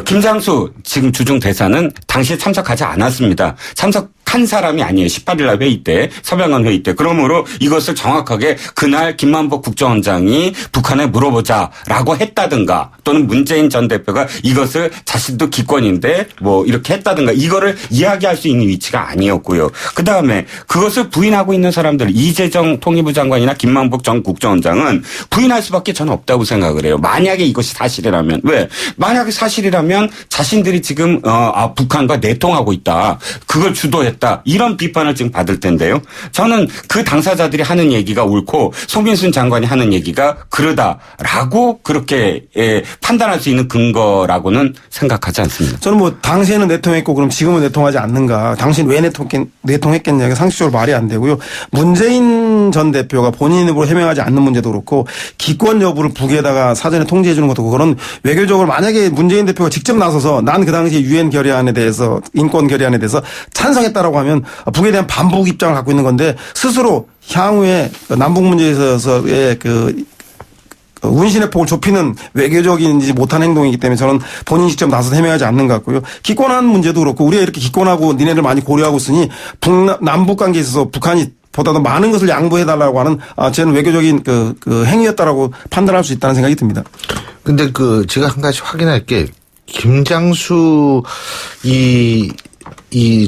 김장수 지금 주중 대사는 당시에 참석하지 않았습니다. 참석한 사람이 아니에요. 18일 날 회의 때, 서명한 회의 때. 그러므로 이것을 정확하게 그날 김만복 국정원장이 북한에 물어보자라고 했다든가 또는 문재인 전 대표가 이것을 자신도 기권인데 뭐 이렇게 했다든가 이거를 이야기할 수 있는 위치가 아니었고요. 그다음에 그것을 부인하고 있는 사람들 이재정 통일부 장관이나 김만복 전 국정원장은 부인할 수밖에 저는 없다고 생각을 해요. 만약에 이것이 사실이라면. 왜? 만약에 사실이라면 자신들이 지금 북한과 내통하고 있다. 그걸 주도했다. 이런 비판을 지금 받을 텐데요. 저는 그 당사자들이 하는 얘기가 옳고 송민순 장관이 하는 얘기가 그러다라고 그렇게 판단할 수 있는 근거라고는 생각하지 않습니다. 저는 뭐 당시에는 내통했고 그럼 지금은 내통하지 않는가. 당신 왜 내통했겠냐가 상식적으로 말이 안 되고요. 문재인 전 대표가 본인 입으로 해명하지 않는 문제도 그렇고 기권 여부를 북에다가 사전에 통지해 주는 것도 그거는 외교적으로 만약에 문재인 대표가 직접 나서서 난 그 당시에 유엔 결의안에 대해서 인권 결의안에 대해서 찬성했다라고 하면 북에 대한 반복 입장을 갖고 있는 건데 스스로 향후에 남북 문제에 있어서의 운신의 폭을 좁히는 외교적인지 못한 행동이기 때문에 저는 본인이 직접 나서서 해명하지 않는 것 같고요. 기권한 문제도 그렇고 우리가 이렇게 기권하고 니네를 많이 고려하고 있으니 남북 관계에 있어서 북한이 보다도 많은 것을 양보해달라고 하는 저는 외교적인 그 행위였다라고 판단할 수 있다는 생각이 듭니다. 근데 제가 한 가지 확인할 게 김장수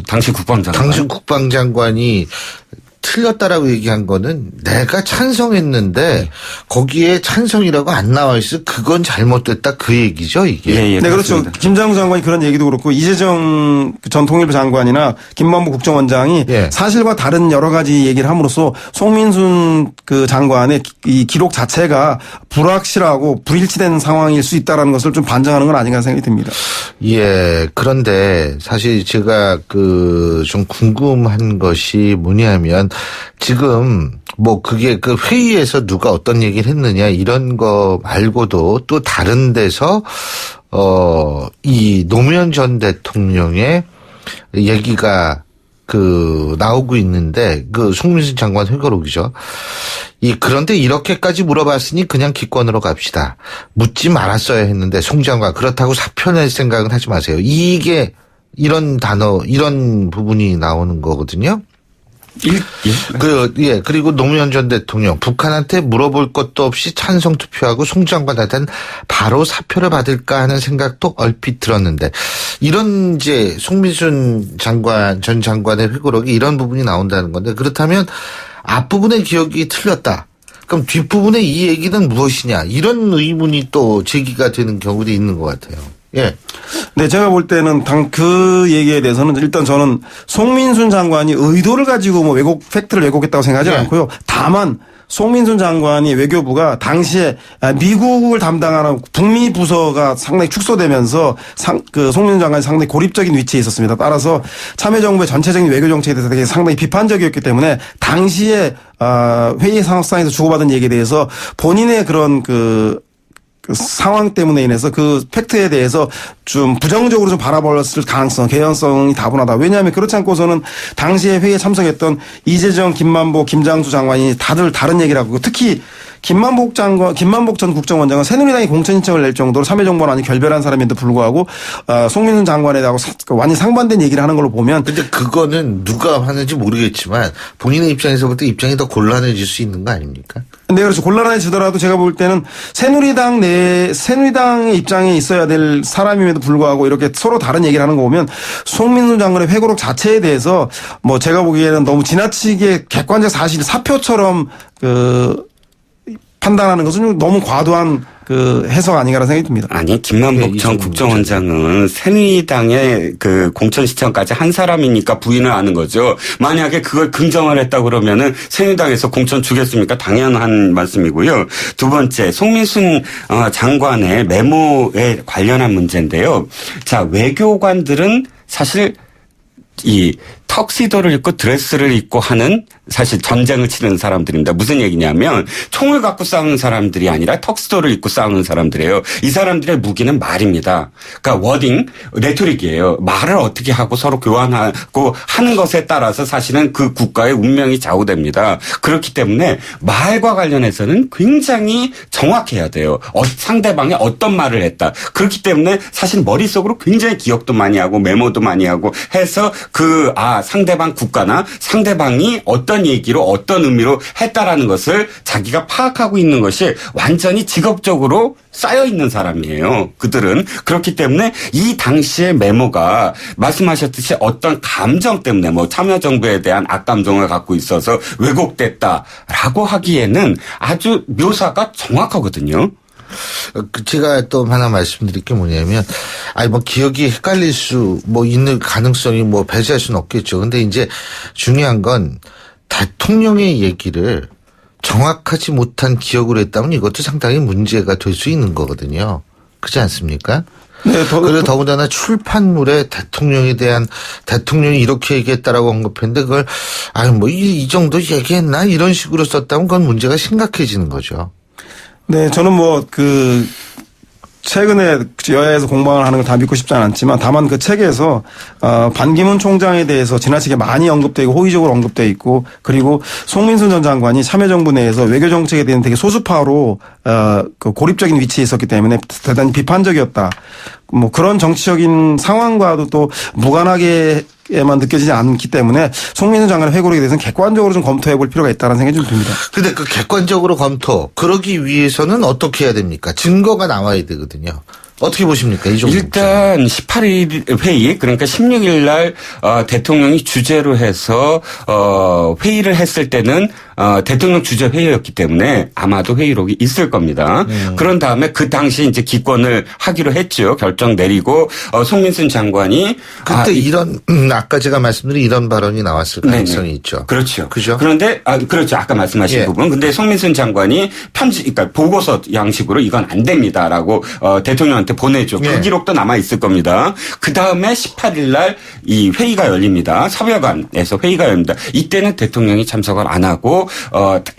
당시 국방장관이 틀렸다라고 얘기한 거는 내가 찬성했는데 거기에 찬성이라고 안 나와 있어. 그건 잘못됐다 그 얘기죠 이게. 네, 그렇죠. 김장수 장관이 그런 얘기도 그렇고 이재정 전 통일부 장관이나 김만복 국정원장이 사실과 다른 여러 가지 얘기를 함으로써 송민순 그 장관의 이 기록 자체가 불확실하고 불일치된 상황일 수 있다라는 것을 좀 반증하는 건 아닌가 생각이 듭니다. 예. 그런데 사실 제가 좀 궁금한 것이 뭐냐면 지금 그게 그 회의에서 누가 어떤 얘기를 했느냐 이런 거 말고도 또 다른 데서 이 노무현 전 대통령의 얘기가 나오고 있는데 송민순 장관 회고록이죠. 그런데 이렇게까지 물어봤으니 그냥 기권으로 갑시다. 묻지 말았어야 했는데 송 장관 그렇다고 사표 낼 생각은 하지 마세요. 이게 이런 부분이 나오는 거거든요. 그리고 노무현 전 대통령 북한한테 물어볼 것도 없이 찬성 투표하고 송 장관한테는 바로 사표를 받을까 하는 생각도 얼핏 들었는데 이런 이제 송민순 전 장관의 회고록이 이런 부분이 나온다는 건데 그렇다면 앞부분의 기억이 틀렸다. 그럼 뒷부분의 이 얘기는 무엇이냐 이런 의문이 또 제기가 되는 경우도 있는 것 같아요. 예. 네, 제가 볼 때는 그 얘기에 대해서는 일단 저는 송민순 장관이 의도를 가지고 뭐 팩트를 왜곡했다고 생각하지 않고요. 다만 송민순 장관이 외교부가 당시에 미국을 담당하는 북미 부서가 상당히 축소되면서 송민순 장관이 상당히 고립적인 위치에 있었습니다. 따라서 참여정부의 전체적인 외교 정책에 대해서 되게 상당히 비판적이었기 때문에 당시에 회의 상황에서 주고받은 얘기에 대해서 본인의 그런 그 상황 때문에 인해서 그 팩트에 대해서 좀 부정적으로 좀 바라봤을 가능성, 개연성이 다분하다. 왜냐하면 그렇지 않고서는 당시에 회의에 참석했던 이재정, 김만복, 김장수 장관이 다들 다른 얘기를 하고 특히 김만복 전 국정원장은 새누리당이 공천 신청을 낼 정도로 참여정부안이 결별한 사람인데 불구하고 송민순 장관에 대하고 완전히 상반된 얘기를 하는 걸로 보면. 근데 그거는 누가 하는지 모르겠지만 본인의 입장에서 볼 때 입장이 더 곤란해질 수 있는 거 아닙니까? 네, 그렇죠. 곤란해지더라도 제가 볼 때는 새누리당의 입장에 있어야 될 사람임에도 불구하고 이렇게 서로 다른 얘기를 하는 거 보면 송민순 장관의 회고록 자체에 대해서 뭐 제가 보기에는 너무 지나치게 객관적 사실 사표처럼 판단하는 것은 너무 과도한 해석 아닌가라는 생각이 듭니다. 아니, 김만복 전 국정원장은 새누리당의 공천 시청까지 한 사람이니까 부인을 하는 거죠. 만약에 그걸 긍정을 했다 그러면은 새누리당에서 공천 주겠습니까? 당연한 말씀이고요. 두 번째, 송민순 장관의 메모에 관련한 문제인데요. 자, 외교관들은 사실 이 턱시도를 입고 드레스를 입고 하는 사실 전쟁을 치는 사람들입니다. 무슨 얘기냐면 총을 갖고 싸우는 사람들이 아니라 턱시도를 입고 싸우는 사람들이에요. 이 사람들의 무기는 말입니다. 그러니까 워딩, 레토릭이에요. 말을 어떻게 하고 서로 교환하고 하는 것에 따라서 사실은 그 국가의 운명이 좌우됩니다. 그렇기 때문에 말과 관련해서는 굉장히 정확해야 돼요. 상대방이 어떤 말을 했다. 그렇기 때문에 사실 머릿속으로 굉장히 기억도 많이 하고 메모도 많이 하고 해서 상대방 국가나 상대방이 어떤 얘기로 어떤 의미로 했다라는 것을 자기가 파악하고 있는 것이 완전히 직업적으로 쌓여 있는 사람이에요. 그들은. 그렇기 때문에 이 당시의 메모가 말씀하셨듯이 어떤 감정 때문에 뭐 참여정부에 대한 악감정을 갖고 있어서 왜곡됐다라고 하기에는 아주 묘사가 정확하거든요. 제가 또 하나 말씀드릴 게 뭐냐면, 기억이 헷갈릴 있는 가능성이 배제할 수는 없겠죠. 근데 이제 중요한 건 대통령의 얘기를 정확하지 못한 기억으로 했다면 이것도 상당히 문제가 될 수 있는 거거든요. 그렇지 않습니까? 네, 그리고 더군다나 출판물에 대통령이 이렇게 얘기했다라고 언급했는데 그걸, 이 정도 얘기했나? 이런 식으로 썼다면 그건 문제가 심각해지는 거죠. 네, 저는 최근에 여야에서 공방을 하는 걸 다 믿고 싶지 않았지만 다만 그 책에서 반기문 총장에 대해서 지나치게 많이 언급되고 호의적으로 언급되어 있고 그리고 송민순 전 장관이 참여정부 내에서 외교정책에 대한 되게 소수파로 고립적인 위치에 있었기 때문에 대단히 비판적이었다. 그런 정치적인 상황과도 또 무관하게 에만 느껴지지 않기 때문에 송민순 장관의 회고록에 대해서는 객관적으로 좀 검토해 볼 필요가 있다는 생각이 좀 듭니다. 근데 그 객관적으로 그러기 위해서는 어떻게 해야 됩니까? 증거가 나와야 되거든요. 어떻게 보십니까? 이 정도. 일단 18일 회의, 그러니까 16일 날 대통령이 주재로 해서 회의를 했을 때는 대통령 주재 회의였기 때문에 아마도 회의록이 있을 겁니다. 그런 다음에 그 당시 이제 기권을 하기로 했죠. 결정 내리고 송민순 장관이 그때 아까 제가 말씀드린 이런 발언이 나왔을 가능성이 있죠. 그렇죠. 그죠? 그런데 그렇죠. 아까 말씀하신 부분. 근데 송민순 장관이 그러니까 보고서 양식으로 이건 안 됩니다라고 대통령한테 보내죠. 그 기록도 남아 있을 겁니다. 그 다음에 18일 날 이 회의가 열립니다. 사별관에서 회의가 열립니다. 이때는 대통령이 참석을 안 하고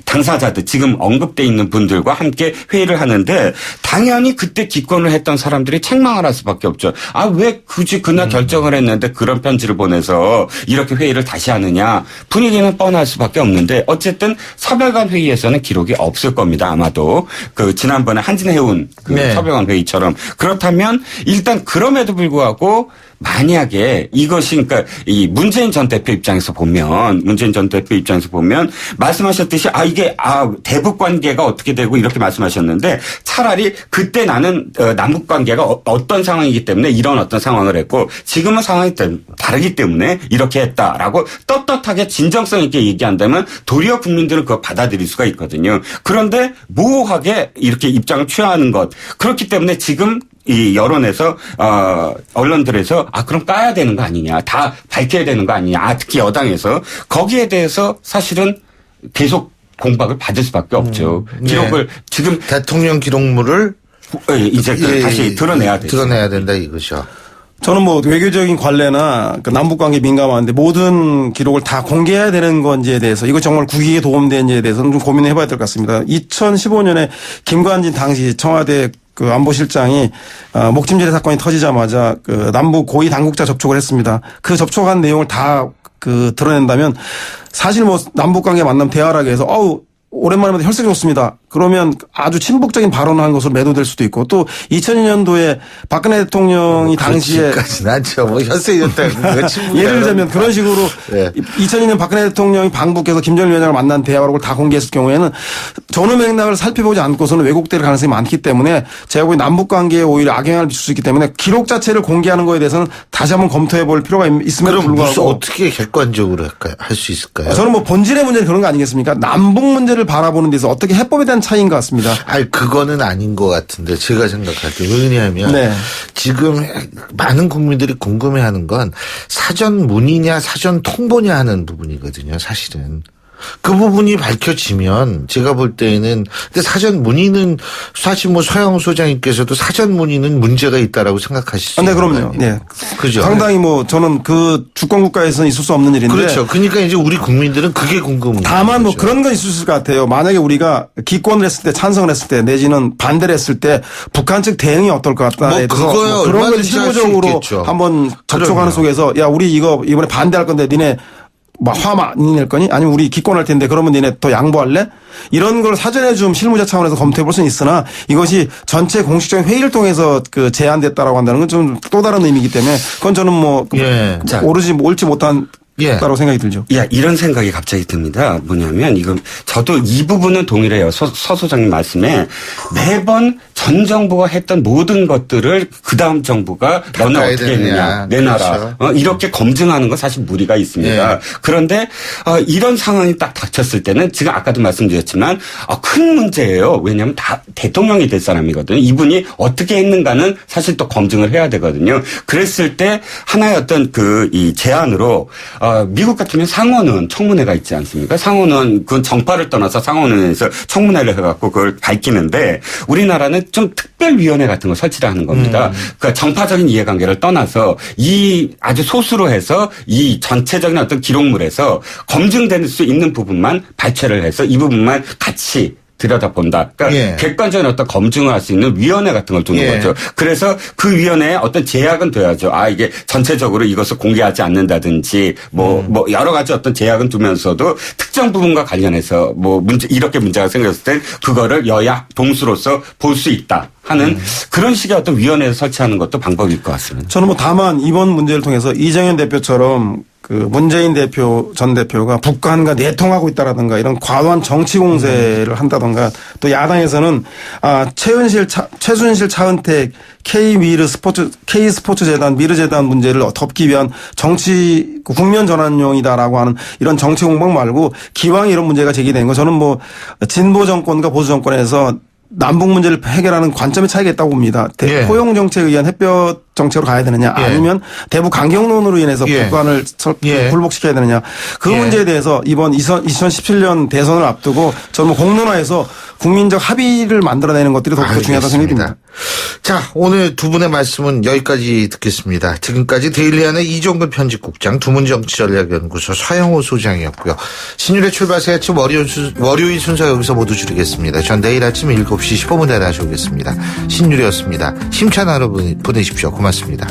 당사자들 지금 언급돼 있는 분들과 함께 회의를 하는데 당연히 그때 기권을 했던 사람들이 책망을 할 수밖에 없죠. 왜 굳이 그날 결정을 했는데 그런 편지를 보내서 이렇게 회의를 다시 하느냐. 분위기는 뻔할 수밖에 없는데 어쨌든 사별관 회의에서는 기록이 없을 겁니다. 아마도 지난번에 한진해운 사별관 회의처럼. 그렇다면 일단 그럼에도 불구하고 만약에 이것이 그러니까 이 문재인 전 대표 입장에서 보면 말씀하셨듯이 이게 대북 관계가 어떻게 되고 이렇게 말씀하셨는데 차라리 그때 나는 남북 관계가 어떤 상황이기 때문에 이런 어떤 상황을 했고 지금은 상황이 다르기 때문에 이렇게 했다라고 떳떳하게 진정성 있게 얘기한다면 도리어 국민들은 그거 받아들일 수가 있거든요. 그런데 모호하게 이렇게 입장을 취하는 것 그렇기 때문에 지금 이 여론에서 언론들에서 그럼 까야 되는 거 아니냐 다 밝혀야 되는 거 아니냐 특히 여당에서 거기에 대해서 사실은 계속 공박을 받을 수밖에 없죠. 기록을 지금 대통령 기록물을 이제 다시 드러내야 된다 이거죠. 저는 뭐 외교적인 관례나 남북관계 민감한데 모든 기록을 다 공개해야 되는 건지에 대해서 이거 정말 국익에 도움되는지에 대해서는 좀 고민을 해봐야 될 것 같습니다. 2015년에 김관진 당시 청와대 안보실장이 목침제대 사건이 터지자마자 남북 고위 당국자 접촉을 했습니다. 그 접촉한 내용을 다 드러낸다면 사실 뭐 남북관계 만남 대화라고 해서 오랜만에 혈색이 좋습니다. 그러면 아주 친북적인 발언을 한 것으로 매도될 수도 있고 또 2002년도에 박근혜 대통령이 당시에 그렇게까지는 않죠. 뭐 혈색이 좋다고 예를 들면 그런 식으로 2002년 박근혜 대통령이 방북해서 김정일 위원장을 만난 대화록을 다 공개했을 경우에는 전후 맥락을 살펴보지 않고서는 왜곡될 가능성이 많기 때문에 제가 보기엔 남북관계에 오히려 악영향을 미칠 수 있기 때문에 기록 자체를 공개하는 거에 대해서는 다시 한번 검토해 볼 필요가 있음에도 불구하고 어떻게 객관적으로 할 수 있을까요? 저는 뭐 본질의 문제는 그런 거 아니겠습니까? 남북 문제를 바라보는 데서 어떻게 해법에 대한 차이인 것 같습니다. 그거는 아닌 것 같은데 제가 생각할 때 왜냐하면 지금 많은 국민들이 궁금해하는 건 사전 문의냐 사전 통보냐 하는 부분이거든요. 사실은. 그 부분이 밝혀지면 제가 볼 때에는 근데 사전 문의는 사실 뭐 서영우 소장님께서도 사전 문의는 문제가 있다라고 생각하실 수 있는 그럼요. 네. 그죠. 상당히 뭐 저는 그 주권 국가에서는 있을 수 없는 일인데 그렇죠. 그러니까 이제 우리 국민들은 그게 궁금한 다만 뭐 그런 건 있을 것 같아요. 만약에 우리가 기권을 했을 때 찬성을 했을 때 내지는 반대를 했을 때 북한 측 대응이 어떨 것 같다에 대해서 그런 걸 실무적으로 한번 접촉하는 속에서 우리 이거 이번에 반대할 건데 니네 화 많이 낼 거니? 아니면 우리 기권할 텐데 그러면 니네 더 양보할래? 이런 걸 사전에 좀 실무자 차원에서 검토해 볼 수는 있으나 이것이 전체 공식적인 회의를 통해서 제안됐다라고 한다는 건 좀 또 다른 의미이기 때문에 그건 저는 옳지 못한 다라고 생각이 들죠. 이런 생각이 갑자기 듭니다. 뭐냐면 저도 이 부분은 동일해요. 서 소장님 말씀에 매번 전 정부가 했던 모든 것들을 그 다음 정부가 너는 어떻게 했느냐 내놔라. 그렇죠. 이렇게 검증하는 건 사실 무리가 있습니다. 그런데 이런 상황이 딱 닥쳤을 때는 지금 아까도 말씀드렸지만 큰 문제예요. 왜냐하면 다 대통령이 될 사람이거든요. 이분이 어떻게 했는가는 사실 또 검증을 해야 되거든요. 그랬을 때 하나의 어떤 이 제안으로 미국 같으면 상원은 청문회가 있지 않습니까? 상원은 그 정파를 떠나서 상원에서 청문회를 해갖고 그걸 밝히는데 우리나라는 좀 특별위원회 같은 거 설치를 하는 겁니다. 그러니까 정파적인 이해관계를 떠나서 이 아주 소수로 해서 이 전체적인 어떤 기록물에서 검증될 수 있는 부분만 발췌를 해서 이 부분만 같이 들여다본다. 그러니까 객관적인 어떤 검증을 할 수 있는 위원회 같은 걸 두는 거죠. 그래서 그 위원회에 어떤 제약은 둬야죠. 이게 전체적으로 이것을 공개하지 않는다든지 뭐 여러 가지 어떤 제약은 두면서도 특정 부분과 관련해서 이렇게 문제가 생겼을 때 그거를 여야 동수로서 볼 수 있다 하는 그런 식의 어떤 위원회를 설치하는 것도 방법일 것 같습니다. 저는 다만 이번 문제를 통해서 이정현 대표처럼 문재인 전 대표가 북한과 내통하고 있다라든가 이런 과도한 정치 공세를 한다든가 또 야당에서는 최순실 차은택 K스포츠재단 미르재단 문제를 덮기 위한 정치 국면 전환용이다라고 하는 이런 정치 공방 말고 기왕 이런 문제가 제기된 거 저는 진보 정권과 보수 정권에서 남북 문제를 해결하는 관점의 차이가 있다고 봅니다. 포용 정책에 의한 햇볕 정책으로 가야 되느냐 아니면 대북 강경론으로 인해서 북한을 굴복시켜야 되느냐 그 문제에 대해서 이번 2017년 대선을 앞두고 저는 공론화해서 국민적 합의를 만들어내는 것들이 더 중요하다고 생각됩니다. 자, 오늘 두 분의 말씀은 여기까지 듣겠습니다. 지금까지 데일리안의 이종근 편집국장, 두문정치전략연구소 서영호 소장이었고요. 신율의 출발새 아침 월요일 순서 여기서 모두 줄이겠습니다. 전 내일 아침 7시 15분에 다시 오겠습니다. 신율이었습니다. 힘찬 하루 보내십시오. 고맙습니다.